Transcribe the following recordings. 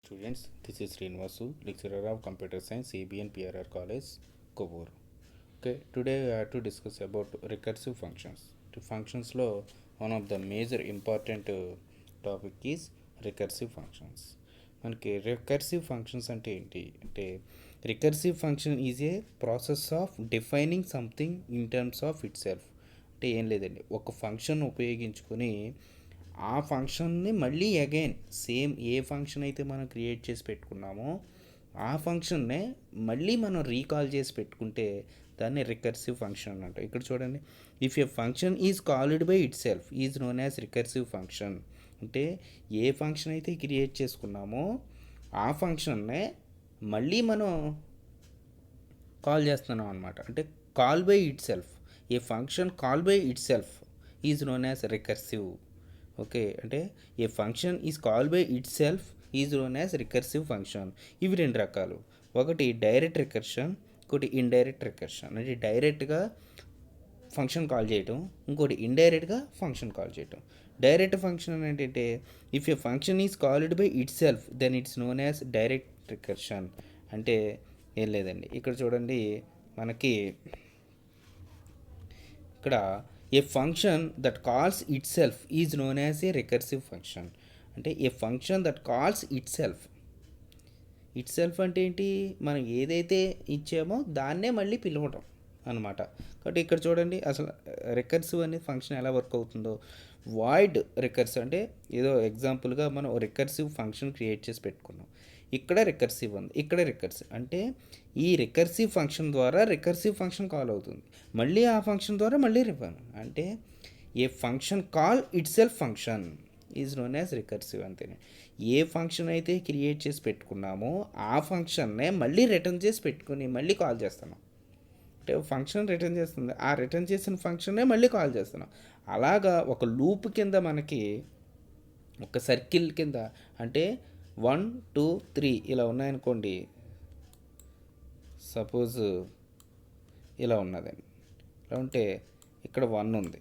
Students, this is Srinivasu, lecturer of Computer Science, CBN PRR College, Kovur. Okay, today we have to discuss about recursive functions. The functions లో one of the major important topic is recursive functions. మనకి recursive functions అంటే ఏంటి అంటే recursive function is a process of defining something in terms of itself. అంటే ఏం లేదండి, ఒక function ఉపయోగించుకొని ఆ ఫంక్షన్ని మళ్ళీ అగైన్ సేమ్ ఏ ఫంక్షన్ అయితే మనం క్రియేట్ చేసి పెట్టుకున్నామో ఆ ఫంక్షన్నే మళ్ళీ మనం రీకాల్ చేసి పెట్టుకుంటే దాన్ని రికర్సివ్ ఫంక్షన్ అని అంటాం. ఇక్కడ చూడండి, if a function is called by itself is known as recursive function. అంటే ఏ ఫంక్షన్ అయితే క్రియేట్ చేసుకున్నామో ఆ ఫంక్షన్నే మళ్ళీ మనం కాల్ చేస్తున్నాం అనమాట. అంటే call by itself, a function call by itself is known as recursive. Okay, అంటే a function is call by itself is known as recursive function. ఇవి రెండు రకాలు, ఒకటి డైరెక్ట్ రికర్షన్, ఇంకోటి ఇండైరెక్ట్ రికర్షన్. అంటే డైరెక్ట్గా function call చేయటం, ఇంకోటి ఇండైరెక్ట్గా ఫంక్షన్ కాల్ చేయటం. డైరెక్ట్ ఫంక్షన్ ఏంటంటే if a function is called by itself then it's known as direct recursion. అంటే ఏం లేదండి, ఇక్కడ చూడండి మనకి ఇక్కడ a function that calls itself is known as a recursive function. అంటే a function that calls itself, itself అంటే ఏంటి, మనం ఏదైతే ఇచ్చామో దాన్నే మళ్ళీ పిలవటం అనమాట. కాబట్టి ఇక్కడ చూడండి అసలు రికర్సివ్ అనే ఫంక్షన్ ఎలా వర్క్ అవుతుందో. వాయిడ్ రికర్సివ్ అంటే ఏదో ఎగ్జాంపుల్గా మనం రికర్సివ్ ఫంక్షన్ క్రియేట్ చేసి పెట్టుకున్నాం, ఇక్కడ రికర్సివ్ ఉంది, ఇక్కడ రికర్సివ్. అంటే ఈ రికర్సివ్ ఫంక్షన్ ద్వారా రికర్సివ్ ఫంక్షన్ కాల్ అవుతుంది, మళ్ళీ ఆ ఫంక్షన్ ద్వారా మళ్ళీ రిఫర్. అంటే a function call itself function is known as recursive. అంతేనే, ఏ ఫంక్షన్ అయితే క్రియేట్ చేసి పెట్టుకున్నామో ఆ ఫంక్షన్నే మళ్ళీ రిటర్న్ చేసి పెట్టుకుని మళ్ళీ కాల్ చేస్తున్నాం. అంటే ఫంక్షన్ రిటర్న్ చేస్తుంది, ఆ రిటర్న్ చేసిన ఫంక్షన్నే మళ్ళీ కాల్ చేస్తున్నాం. అలాగా ఒక లూప్ కింద మనకి ఒక సర్కిల్ కింద, అంటే 1 2 3 ఇలా ఉన్నాయనుకోండి, సపోజ్ ఇలా ఉన్నదండి, ఇలా ఉంటే ఇక్కడ 1 ఉంది.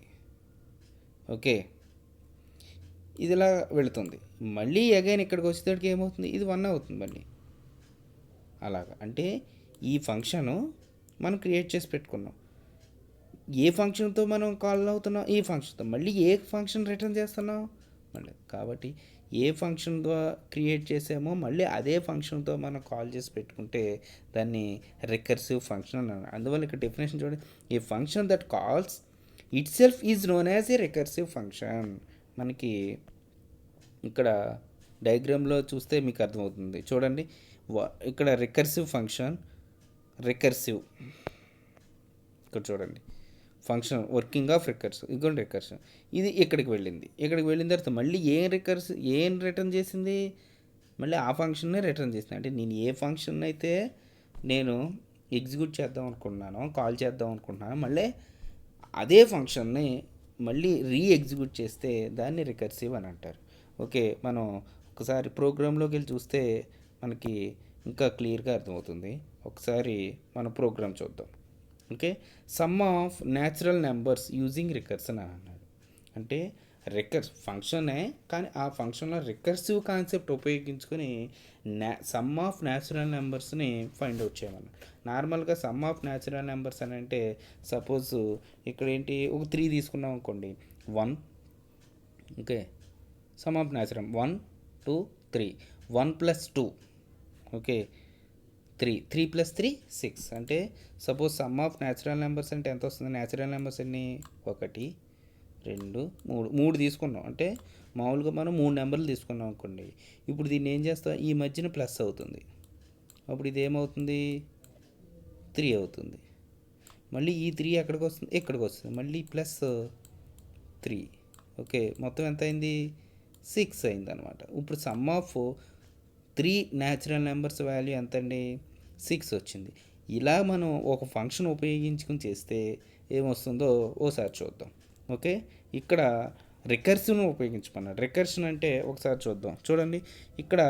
ఓకే, ఇది ఇలా వెళుతుంది, మళ్ళీ అగైన్ ఇక్కడికి వచ్చేటప్పటికి ఏమవుతుంది, ఇది 1 అవుతుంది మళ్ళీ. అలాగా అంటే ఈ ఫంక్షను మనం క్రియేట్ చేసి పెట్టుకున్నాం, ఏ ఫంక్షన్తో మనం కాల్ అవుతున్నాం, ఈ ఫంక్షన్తో మళ్ళీ ఏ ఫంక్షన్ రిటర్న్ చేస్తున్నాం మళ్ళీ. కాబట్టి ఏ ఫంక్షన్ ద్వారా క్రియేట్ చేసామో మళ్ళీ అదే ఫంక్షన్తో మనం కాల్ చేసి పెట్టుకుంటే దాన్ని రికర్సివ్ ఫంక్షన్ అన్నాను. అందువల్ల ఇక్కడ డెఫినేషన్ చూడండి, a function that calls itself is known as a recursive function. మనకి ఇక్కడ డయాగ్రామ్లో చూస్తే మీకు అర్థమవుతుంది. చూడండి, ఇక్కడ రికర్సివ్ ఫంక్షన్, రికర్సివ్ ఇక్కడ చూడండి ఫంక్షన్ వర్కింగ్ ఆఫ్ రికర్సివ్, ఇంకోటి రికర్షన్. ఇది ఇక్కడికి వెళ్ళింది, ఇక్కడికి వెళ్ళిన తర్వాత మళ్ళీ ఏం రిటర్న్ చేసింది, మళ్ళీ ఆ ఫంక్షన్నే రిటర్న్ చేసింది. అంటే నేను ఏ ఫంక్షన్ అయితే నేను ఎగ్జిక్యూట్ చేద్దాం అనుకుంటున్నానో, కాల్ చేద్దాం అనుకుంటున్నానో, మళ్ళీ అదే ఫంక్షన్ని మళ్ళీ ఎగ్జిక్యూట్ చేస్తే దాన్ని రికర్సివ్ అని అంటారు. ఓకే, మనం ఒకసారి ప్రోగ్రాంలోకి వెళ్ళి చూస్తే మనకి ఇంకా క్లియర్గా అర్థమవుతుంది. ఒకసారి మన ప్రోగ్రామ్ చూద్దాం. Okay, sum of natural numbers using recursion అని అన్నాడు. అంటే ఫంక్షనే, కానీ ఆ ఫంక్షన్లో రికర్సివ్ కాన్సెప్ట్ ఉపయోగించుకొని సమ్ ఆఫ్ న్యాచురల్ నెంబర్స్ని ఫైండ్ అవుట్ చేయమన్నాడు. నార్మల్గా సమ్ ఆఫ్ న్యాచురల్ నెంబర్స్ అని అంటే సపోజ్ ఇక్కడ ఏంటి, ఒక 3 తీసుకున్నాం అనుకోండి, 1. Okay, sum of natural 1 2 3, 1 + 2, okay 3 + 3 6. అంటే suppose some of natural numbers అంటే ఎంత వస్తుంది, న్యాచురల్ నెంబర్స్ ఎన్ని, 1 2 3 తీసుకున్నాం. అంటే మామూలుగా మనం 3 నెంబర్లు తీసుకున్నాం అనుకోండి, ఇప్పుడు దీన్ని ఏం చేస్తాం, ఈ మధ్యన ప్లస్ అవుతుంది, అప్పుడు ఇది ఏమవుతుంది, 3 అవుతుంది. మళ్ళీ ఈ 3 ఎక్కడికి వస్తుంది, ఇక్కడికి వస్తుంది, మళ్ళీ +3. ఓకే, మొత్తం ఎంత అయింది, 6 అయింది అనమాట. ఇప్పుడు some of 3 natural numbers value ఎంత అండి, 6 వచ్చింది. ఇలా మనం ఒక ఫంక్షన్ ఉపయోగించుకుని చేస్తే ఏమొస్తుందో ఓసారి చూద్దాం. ఓకే, ఇక్కడ రికర్సివ్ను ఉపయోగించమన్నాడు. రికర్షన్ అంటే ఒకసారి చూద్దాం. చూడండి, ఇక్కడ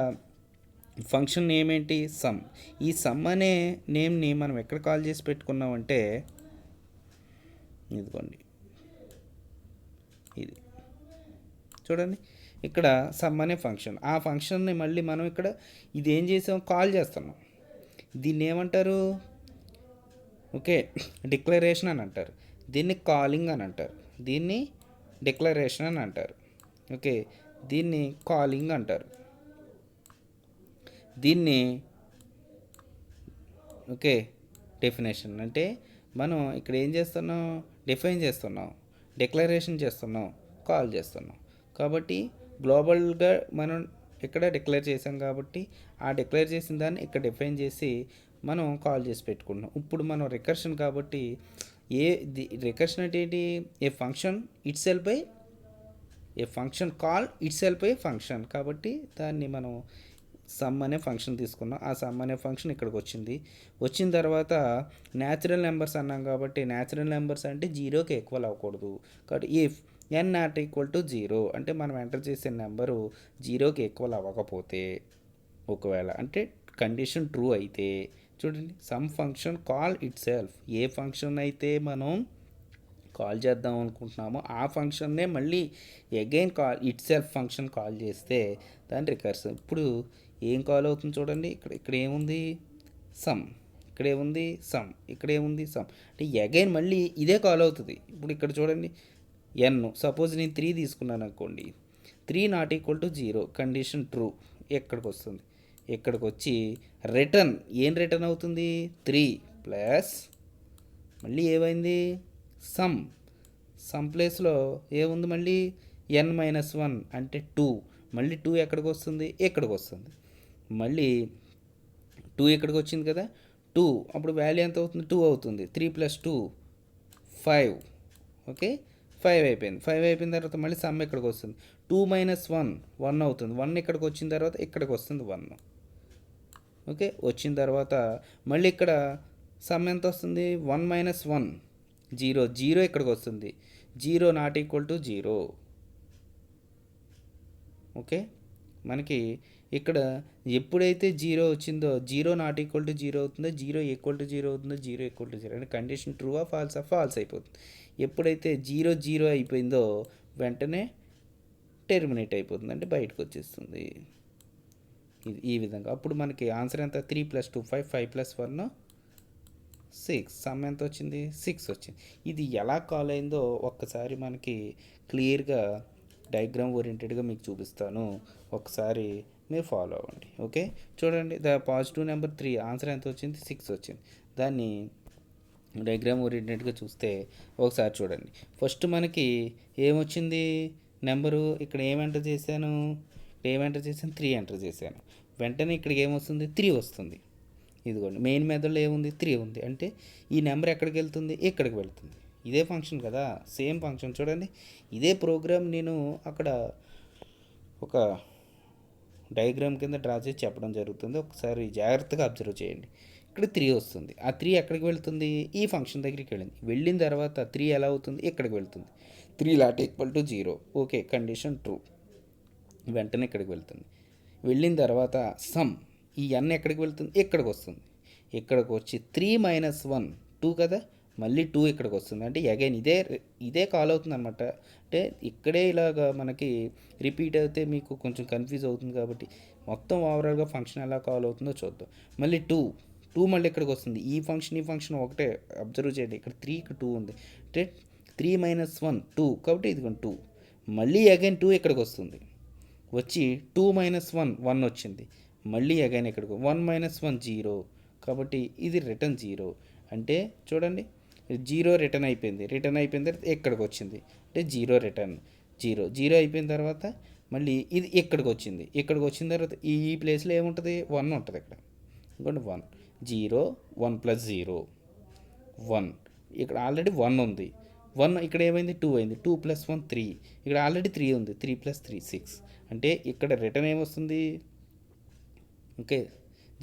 ఫంక్షన్ నేమ్ ఏంటి, సమ్. ఈ సమ్ అనే నేమ్ని మనం ఎక్కడ కాల్ చేసి పెట్టుకున్నామంటే ఇదిగోండి, ఇది చూడండి, ఇక్కడ సమ్ అనే ఫంక్షన్, ఆ ఫంక్షన్ని మళ్ళీ మనం ఇక్కడ ఇది ఏం చేసాం, కాల్ చేస్తున్నాం. దీన్ని ఏమంటారు, ఓకే, డిక్లరేషన్ అని అంటారు. దీన్ని కాలింగ్ అని అంటారు. దీన్ని డిక్లరేషన్ అని అంటారు. ఓకే, దీన్ని కాలింగ్ అంటారు. దీన్ని ఓకే డెఫినేషన్ అంటే మనం ఇక్కడ ఏం చేస్తున్నాం, డిఫైన్ చేస్తున్నాం, డిక్లరేషన్ చేస్తున్నాం, కాల్ చేస్తున్నాం. కాబట్టి గ్లోబల్గా మనం ఇక్కడ డిక్లేర్ చేసాం కాబట్టి ఆ డిక్లేర్ చేసిన దాన్ని ఇక్కడ డిఫైన్ చేసి మనం కాల్ చేసి పెట్టుకుంటున్నాం. ఇప్పుడు మనం రికర్షన్ కాబట్టి రికర్షన్ అంటే ఏంటి, a function itself by a function call itself by function. కాబట్టి దాన్ని మనం సమ్ అనే ఫంక్షన్ తీసుకున్నాం. ఆ సమ్ అనే ఫంక్షన్ ఇక్కడికి వచ్చింది. వచ్చిన తర్వాత న్యాచురల్ నెంబర్స్ అన్నాం కాబట్టి న్యాచురల్ నెంబర్స్ అంటే జీరోకి ఈక్వల్ అవ్వకూడదు. కాబట్టి if n not equal to zero అంటే మనం ఎంటర్ చేసే నెంబరు జీరోకి ఈక్వల్ అవ్వకపోతే, ఒకవేళ అంటే కండిషన్ ట్రూ అయితే, చూడండి sum function call itself, a function అయితే మనం కాల్ చేద్దాం అనుకుంటున్నామో ఆ ఫంక్షన్నే మళ్ళీ again call itself function call చేస్తే దాని రికర్సివ్. ఇప్పుడు ఏం కాల్ అవుతుంది చూడండి, ఇక్కడ ఏముంది సమ్, ఇక్కడేముంది సమ్, ఇక్కడేముంది సమ్, అంటే అగైన్ మళ్ళీ ఇదే కాల్ అవుతుంది. ఇప్పుడు ఇక్కడ చూడండి ఎన్, సపోజ్ నేను 3 తీసుకున్నాను అనుకోండి, 3 not equal to zero, condition true, ఎక్కడికి వస్తుంది, ఇక్కడికి వచ్చి రిటర్న్, ఏం రిటర్న్ అవుతుంది 3 ప్లస్ మళ్ళీ ఏమైంది సమ్, సమ్ ప్లేస్లో ఏముంది మళ్ళీ n-1 అంటే 2, మళ్ళీ 2 ఎక్కడికి వస్తుంది, ఎక్కడికి వస్తుంది, మళ్ళీ 2 ఎక్కడికి వచ్చింది కదా 2, అప్పుడు వాల్యూ ఎంత అవుతుంది 2 అవుతుంది. 3 + 2 5, ఓకే 5 అయిపోయింది. 5 అయిపోయిన తర్వాత మళ్ళీ సమ్ ఎక్కడికి వస్తుంది 2 - 1 1 అవుతుంది. 1 ఇక్కడికి వచ్చిన తర్వాత ఇక్కడికి వస్తుంది 1, ఓకే వచ్చిన తర్వాత మళ్ళీ ఇక్కడ సమ్ ఎంత వస్తుంది 1 - 1 0, 0 ఇక్కడికి వస్తుంది, 0 not equal to zero. Okay మనకి ఇక్కడ ఎప్పుడైతే 0 వచ్చిందో 0 నాట్ ఈక్వల్ టు జీరో అవుతుందో, 0 ఈక్వల్ టు జీరో అవుతుందో, 0 ఈక్వల్ టు జీరో అంటే కండిషన్ ట్రూవా ఫాల్సా, ఫాల్స్ అయిపోతుంది. ఎప్పుడైతే 0 0 అయిపోయిందో వెంటనే టెర్మినేట్ అయిపోతుంది, అంటే బయటకు వచ్చేస్తుంది. ఇది ఈ విధంగా. అప్పుడు మనకి ఆన్సర్ ఎంత 3 + 2 5, 5 + 1 6, సమ్ ఎంత వచ్చింది 6 వచ్చింది. ఇది ఎలా కాల్ అయిందో ఒక్కసారి మనకి క్లియర్గా డయాగ్రామ్ ఓరియంటెడ్గా మీకు చూపిస్తాను, ఒకసారి మీరు ఫాలో అవ్వండి. ఓకే చూడండి, ద పాజిటివ్ నెంబర్ 3 ఆన్సర్ ఎంత వచ్చింది 6 వచ్చింది. దాన్ని డయాగ్రామ్ ఓరియంటెడ్గా చూస్తే ఒకసారి చూడండి. ఫస్ట్ మనకి ఏమొచ్చింది నెంబరు, ఇక్కడ ఏం ఎంటర్ చేశాను, 3 ఎంటర్ చేశాను. వెంటనే ఇక్కడికి ఏమొస్తుంది 3 వస్తుంది. ఇదిగోండి మెయిన్ మెథడ్లో ఏముంది 3 ఉంది, అంటే ఈ నెంబర్ ఎక్కడికి వెళ్తుంది, ఇక్కడికి వెళ్తుంది. ఇదే ఫంక్షన్ కదా, సేమ్ ఫంక్షన్. చూడండి ఇదే ప్రోగ్రామ్ నేను అక్కడ ఒక డయాగ్రామ్ కింద డ్రా చేసి చెప్పడం జరుగుతుంది, ఒకసారి జాగ్రత్తగా అబ్జర్వ్ చేయండి. ఇక్కడ 3 వస్తుంది, ఆ 3 ఎక్కడికి వెళ్తుంది, ఈ ఫంక్షన్ దగ్గరికి వెళ్ళింది. వెళ్ళిన తర్వాత 3 ఎలా అవుతుంది, ఇక్కడికి వెళ్తుంది, 3 not equal to zero, okay condition true, వెంటనే ఇక్కడికి వెళ్తుంది. వెళ్ళిన తర్వాత సమ్, ఈ n ఎక్కడికి వెళ్తుంది, ఇక్కడికి వస్తుంది, ఇక్కడికి వచ్చి 3 - 1 2 కదా, మళ్ళీ 2 ఇక్కడికి వస్తుంది, అంటే అగైన్ ఇదే కాల్ అవుతుంది అనమాట. అంటే ఇక్కడే ఇలాగా మనకి రిపీట్ అయితే మీకు కొంచెం కన్ఫ్యూజ్ అవుతుంది, కాబట్టి మొత్తం ఓవరాల్గా ఫంక్షన్ ఎలా కాల్ అవుతుందో చూద్దాం. మళ్ళీ 2 మళ్ళీ ఇక్కడికి వస్తుంది, ఈ ఫంక్షన్ ఒకటే అబ్జర్వ్ చేయండి, ఇక్కడ 3 ఇక్కడ 2 ఉంది, అంటే 3 - 1 2, కాబట్టి ఇదిగోండి 2, మళ్ళీ అగైన్ 2 ఇక్కడికి వస్తుంది, వచ్చి 2 - 1 1 వచ్చింది, మళ్ళీ అగైన్ ఇక్కడికి 1 - 1 0, కాబట్టి ఇది రిటర్న్ 0. అంటే చూడండి 0 రిటర్న్ అయిపోయింది, తర్వాత ఇక్కడికి వచ్చింది, అంటే 0 రిటర్న్ 0 అయిపోయిన తర్వాత మళ్ళీ ఇది ఇక్కడికి వచ్చింది, ఇక్కడికి వచ్చిన తర్వాత ఈ ప్లేస్లో ఏముంటుంది 1 ఉంటుంది, ఇక్కడ ఇంకోటి 1 0 1 + 0 1, ఇక్కడ ఆల్రెడీ 1 ఉంది, 1 ఇక్కడ ఏమైంది 2 అయింది, 2 + 1 3, ఇక్కడ ఆల్రెడీ 3 ఉంది, 3 + 3 6, అంటే ఇక్కడ రిటర్న్ ఏమొస్తుంది, ఓకే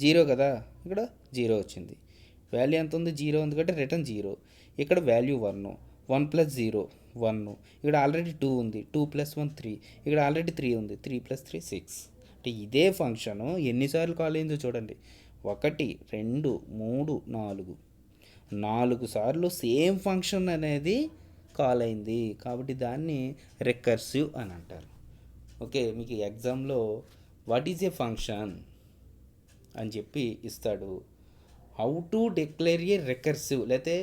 0 కదా, ఇక్కడ 0 వచ్చింది, వాల్యూ ఎంత ఉంది 0 ఉంది కాబట్టి రిటర్న్ 0, ఇక్కడ వాల్యూ 1 1 + 0 1, ఇక్కడ ఆల్రెడీ 2 ఉంది, 2 + 1 3, ఇక్కడ ఆల్రెడీ 3 ఉంది, 3 + 3 6, అంటే ఇదే ఫంక్షను ఎన్నిసార్లు కాల్ అయిందో చూడండి, 1 2 3 4 సార్లు సేమ్ ఫంక్షన్ అనేది కాల్ అయింది, కాబట్టి దాన్ని రికర్సివ్ అని అంటారు. ఓకే, మీకు ఎగ్జామ్లో వాట్ ఈజ్ ఏ ఫంక్షన్ అని చెప్పి ఇస్తాడు. How to declare a recursive, లేకపోతే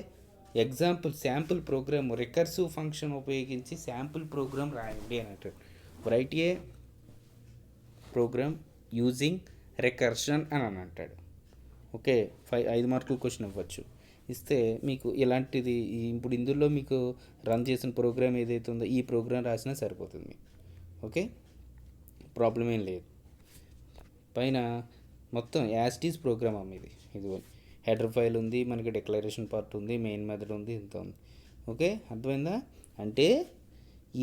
example sample program recursive function ఉపయోగించి శాంపుల్ ప్రోగ్రామ్ రాయండి అని అంటాడు. Write a program using recursion అని అంటాడు. ఓకే, 5 మార్కులు క్వశ్చన్ ఇవ్వచ్చు. ఇస్తే మీకు ఇలాంటిది ఇప్పుడు ఇందులో మీకు రన్ చేసిన ప్రోగ్రామ్ ఏదైతే ఉందో ఈ ప్రోగ్రామ్ రాసినా సరిపోతుంది. ఓకే, ప్రాబ్లం ఏం లేదు. పైన మొత్తం యాస్టీస్ ప్రోగ్రామ్ ఇది ఇదిగో హెడర్ ఫైల్ ఉంది, మనకి డిక్లరేషన్ పార్ట్ ఉంది, మెయిన్ మెథడ్ ఉంది, ఇంత ఉంది. ఓకే, అర్థమైందా? అంటే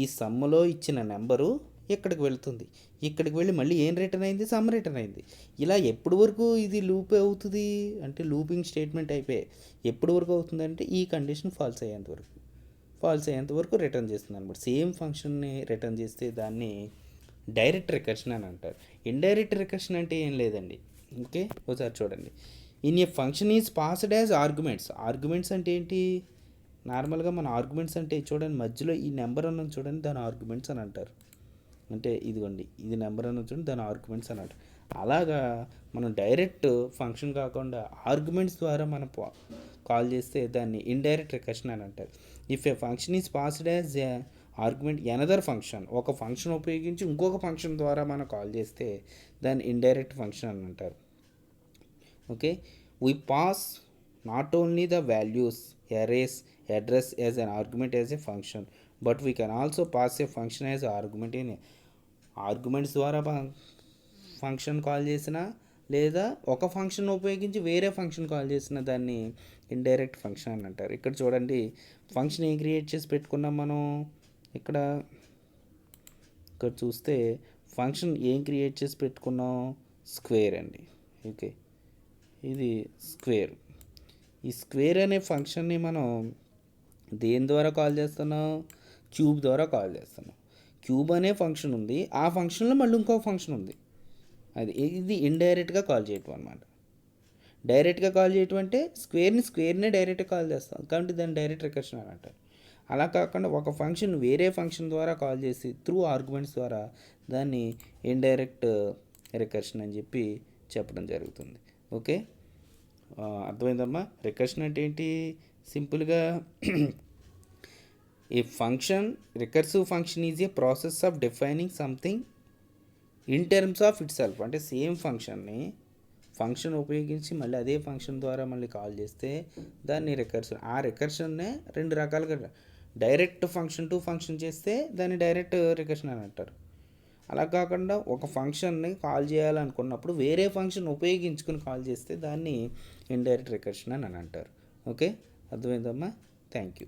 ఈ సమ్ములో ఇచ్చిన నెంబరు ఇక్కడికి వెళ్తుంది, ఇక్కడికి వెళ్ళి మళ్ళీ ఏం రిటర్న్ అయింది, సమ్ రిటర్న్ అయింది. ఇలా ఎప్పటి వరకు ఇది లూప్ అవుతుంది అంటే లూపింగ్ స్టేట్మెంట్ అయిపోయి ఎప్పటి వరకు అవుతుంది అంటే ఈ కండిషన్ ఫాల్స్ అయ్యేంత వరకు రిటర్న్ చేస్తుంది అనమాట. సేమ్ ఫంక్షన్ని రిటర్న్ చేస్తే దాన్ని డైరెక్ట్ రికర్షన్ అని అంటారు. ఇండైరెక్ట్ రికర్షన్ అంటే ఏం లేదండి. ఓకే, ఒకసారి చూడండి. In a function is passed as arguments అంటే ఏంటి? నార్మల్గా మన ఆర్గ్యుమెంట్స్ అంటే చూడండి, మధ్యలో ఈ నెంబర్ అన్నది చూడండి, దాని ఆర్గ్యుమెంట్స్ అని అంటారు. అంటే ఇదిగోండి, ఇది నెంబర్ అన్నది చూడండి, దాని ఆర్గ్యుమెంట్స్ అని అంటారు. అలాగా మనం డైరెక్ట్ ఫంక్షన్ కాకుండా ఆర్గ్యుమెంట్స్ ద్వారా మనం కాల్ చేస్తే దాన్ని ఇండైరెక్ట్ రికర్షన్ అని అంటారు. If a function is passed as argument another function, ఒక ఫంక్షన్ ఉపయోగించి ఇంకొక ఫంక్షన్ ద్వారా మనం కాల్ చేస్తే దాన్ని ఇండైరెక్ట్ ఫంక్షన్ అని అంటారు. Okay, we pass not only the values, arrays, address as an argument as a function, but we can also pass a function as argument in arguments ద్వారా function call చేసిన లేదా ఒక function ఉపయోగించి వేరే function call చేసిన దాన్ని indirect function అని అంటారు. ఇక్కడ చూడండి, ఫంక్షన్ ఏం క్రియేట్ చేసి పెట్టుకున్నాం మనం. ఇక్కడ చూస్తే ఫంక్షన్ ఏం క్రియేట్ చేసి పెట్టుకున్నాం, స్క్వేర్ అండి. ఓకే, ఇది స్క్వేర్. ఈ స్క్వేర్ అనే ఫంక్షన్ని మనం దేని ద్వారా కాల్ చేస్తున్నాం, క్యూబ్ ద్వారా కాల్ చేస్తున్నాం. క్యూబ్ అనే ఫంక్షన్ ఉంది, ఆ ఫంక్షన్లో మళ్ళీ ఇంకో ఫంక్షన్ ఉంది, ఇది ఇండైరెక్ట్గా కాల్ చేయటం అనమాట. డైరెక్ట్గా కాల్ చేయటం అంటే స్క్వేర్నే డైరెక్ట్గా కాల్ చేస్తాం కాబట్టి దాన్ని డైరెక్ట్ రికర్షన్ అని అంటారు. అలా కాకుండా ఒక ఫంక్షన్ వేరే ఫంక్షన్ ద్వారా కాల్ చేసి త్రూ ఆర్గ్యుమెంట్స్ ద్వారా దాన్ని ఇండైరెక్ట్ రికర్షన్ అని చెప్పి చెప్పడం జరుగుతుంది. ఓకే, అర్థమైందమ్మా? రికర్షన్ అంటే ఏంటి? సింపుల్గా a function, recursive function is a process of defining something in terms of itself. అంటే సేమ్ ఫంక్షన్ ఉపయోగించి మళ్ళీ అదే ఫంక్షన్ ద్వారా మళ్ళీ కాల్ చేస్తే దాన్ని రికర్షన్. ఆ రికర్షన్నే రెండు రకాలుగా, డైరెక్ట్ ఫంక్షన్ టు ఫంక్షన్ చేస్తే దాన్ని డైరెక్ట్ రికర్షన్ అని అంటారు. అలా కాకుండా ఒక ఫంక్షన్ని కాల్ చేయాలనుకున్నప్పుడు వేరే ఫంక్షన్ ఉపయోగించుకుని కాల్ చేస్తే దాన్ని ఇండైరెక్ట్ రికర్షన్ అని అంటారు. ఓకే, అర్థమైందమ్మా? Thank you.